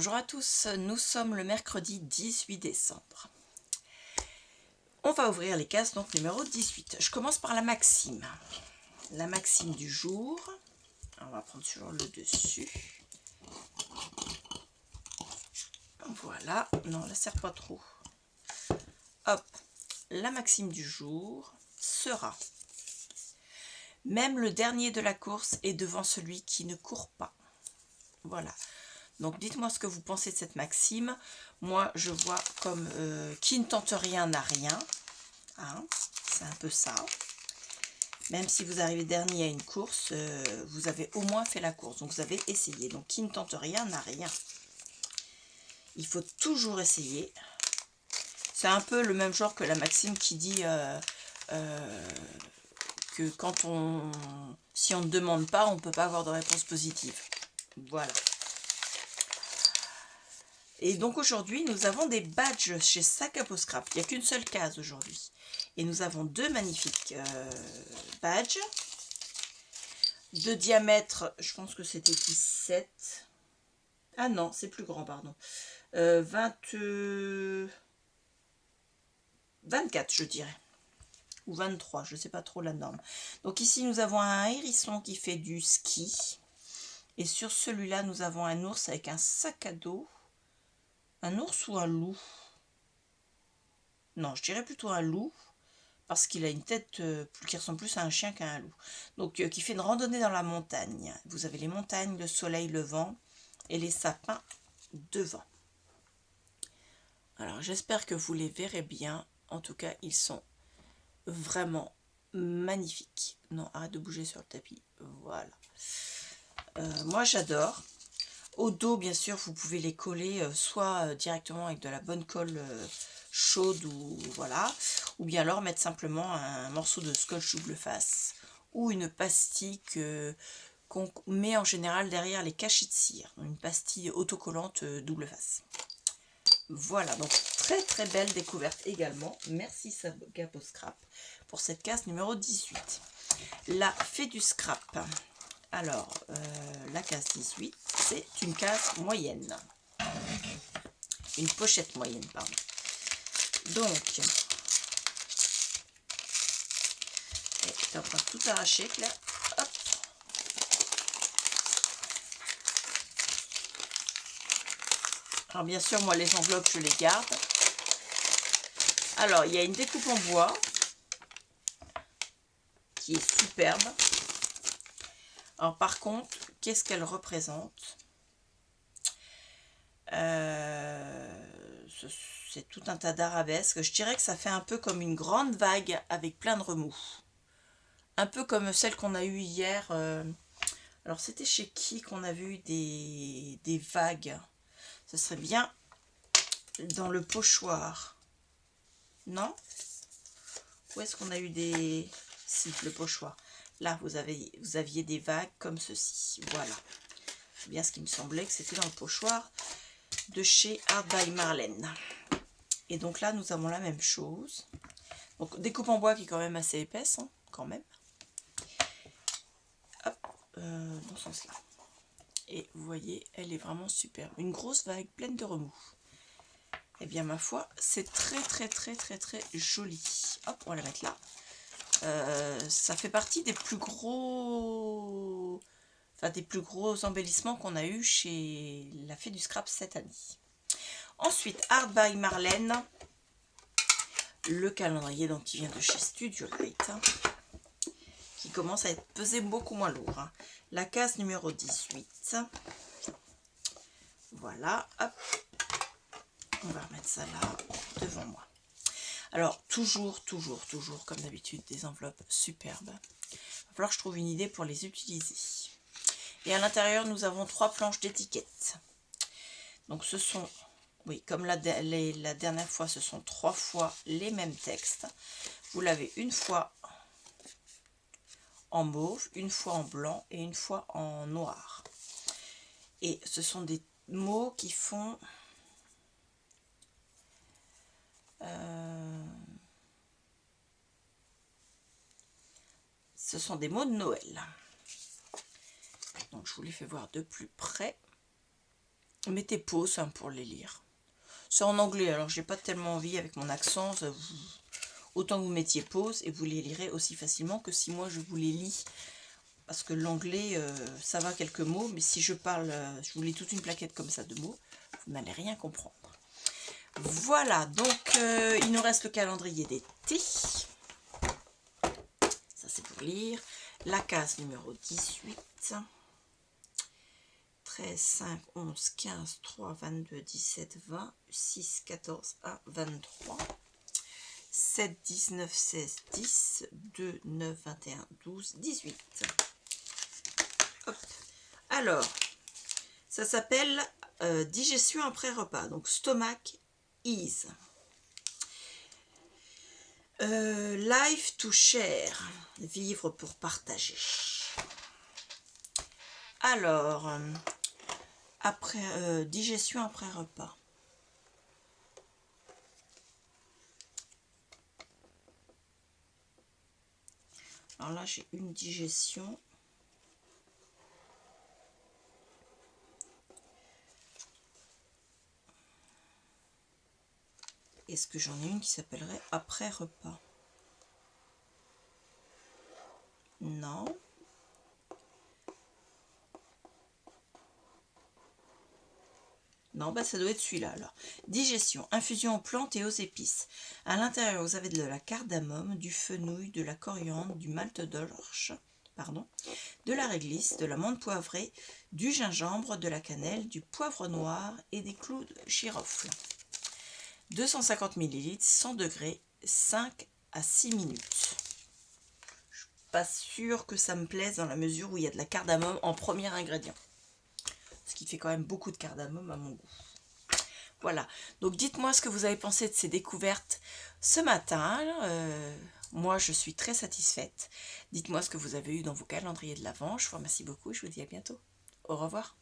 Bonjour à tous, nous sommes le mercredi 18 décembre. On va ouvrir les cases, donc numéro 18. Je commence par la maxime. La maxime du jour. On va prendre sur le dessus. Voilà, non, la serre pas trop. Hop, la maxime du jour sera: même le dernier de la course est devant celui qui ne court pas. Voilà. Donc dites-moi ce que vous pensez de cette maxime. Moi je vois comme qui ne tente rien n'a rien. Hein, c'est un peu ça. Même si vous arrivez dernier à une course, vous avez au moins fait la course. Donc vous avez essayé. Donc qui ne tente rien n'a rien. Il faut toujours essayer. C'est un peu le même genre que la maxime qui dit que quand si on ne demande pas, on ne peut pas avoir de réponse positive. Voilà. Et donc aujourd'hui, nous avons des badges chez Sac à Peau Scrap. Il n'y a qu'une seule case aujourd'hui. Et nous avons deux magnifiques badges. De diamètre, je pense que c'était 17. Ah non, c'est plus grand, pardon. 24, je dirais. Ou 23, je ne sais pas trop la norme. Donc ici, nous avons un hérisson qui fait du ski. Et sur celui-là, nous avons un ours avec un sac à dos. Un ours ou un loup? Non, je dirais plutôt un loup. Parce qu'il a une tête qui ressemble plus à un chien qu'à un loup. Donc, qui fait une randonnée dans la montagne. Vous avez les montagnes, le soleil, le vent et les sapins devant. Alors, j'espère que vous les verrez bien. En tout cas, ils sont vraiment magnifiques. Non, arrête de bouger sur le tapis. Voilà. Moi, j'adore. Au dos, bien sûr, vous pouvez les coller soit directement avec de la bonne colle chaude ou voilà, ou bien alors mettre simplement un morceau de scotch double face ou une pastille qu'on met en général derrière les cachets de cire, une pastille autocollante double face. Voilà, donc très très belle découverte également. Merci Sac à Peau Scrap pour cette case numéro 18. La fée du scrap. Alors, la case 18, c'est une case moyenne. Une pochette moyenne, pardon. Donc, t'es en train de tout arracher, Claire. Hop. Alors, bien sûr, moi, les enveloppes, je les garde. Alors, il y a une découpe en bois qui est superbe. Alors, par contre, qu'est-ce qu'elle représente? C'est tout un tas d'arabesques. Je dirais que ça fait un peu comme une grande vague avec plein de remous. Un peu comme celle qu'on a eue hier. Alors, c'était chez qui qu'on a vu des vagues? Ce serait bien dans le pochoir. Non? Où est-ce qu'on a eu des... Si, le pochoir. Là, vous aviez des vagues comme ceci. Voilà. C'est bien ce qui me semblait que c'était dans le pochoir de chez Art by Marlène. Et donc là, nous avons la même chose. Donc, découpe en bois qui est quand même assez épaisse, hein, quand même. Hop, dans ce sens-là. Et vous voyez, elle est vraiment superbe. Une grosse vague pleine de remous. Eh bien, ma foi, c'est très, très, très, très, très joli. Hop, on va la mettre là. Ça fait partie des plus gros... Enfin, des plus gros embellissements qu'on a eu chez la Fée du Scrap cette année. Ensuite, Art by Marlène. Le calendrier donc, qui vient de chez Studio Light. Hein, qui commence à être pesé beaucoup moins lourd. Hein. La case numéro 18. Voilà, hop. On va remettre ça là, devant moi. Alors, toujours, comme d'habitude, des enveloppes superbes. Il va falloir que je trouve une idée pour les utiliser. Et à l'intérieur, nous avons 3 planches d'étiquettes. Donc, ce sont, oui, comme la dernière fois, ce sont 3 fois les mêmes textes. Vous l'avez une fois en mauve, une fois en blanc et une fois en noir. Et ce sont des mots qui font... ce sont des mots de Noël. Donc je vous les fais voir de plus près. mettez pause hein, pour les lire. C'est en anglais, alors j'ai pas tellement envie avec mon accent. Autant que vous mettiez pause et vous les lirez aussi facilement que si moi je vous les lis. Parce que l'anglais, ça va quelques mots, mais si je parle, je vous lis toute une plaquette comme ça de mots, vous n'allez rien comprendre. Voilà, donc il nous reste le calendrier d'été. Ça c'est pour lire. La case numéro 18. 13, 5, 11, 15, 3, 22, 17, 20, 6, 14, 1, 23, 7, 19, 16, 10, 2, 9, 21, 12, 18. Hop. Alors, ça s'appelle digestion après repas, donc stomach ease. Life to share, vivre pour partager. Alors, après digestion après repas. Alors là, j'ai une digestion. Est-ce que j'en ai une qui s'appellerait après repas? Non. Non, bah ça doit être celui-là alors. Digestion, infusion aux plantes et aux épices. À l'intérieur, vous avez de la cardamome, du fenouil, de la coriandre, du malt d'orge, de la réglisse, de la menthe poivrée, du gingembre, de la cannelle, du poivre noir et des clous de girofle. 250 ml, 100 degrés, 5 à 6 minutes. Je suis pas sûre que ça me plaise dans la mesure où il y a de la cardamome en premier ingrédient. Ce qui fait quand même beaucoup de cardamome à mon goût. Voilà, donc dites-moi ce que vous avez pensé de ces découvertes ce matin. Moi, je suis très satisfaite. Dites-moi ce que vous avez eu dans vos calendriers de l'Avent. Je vous remercie beaucoup, je vous dis à bientôt. Au revoir.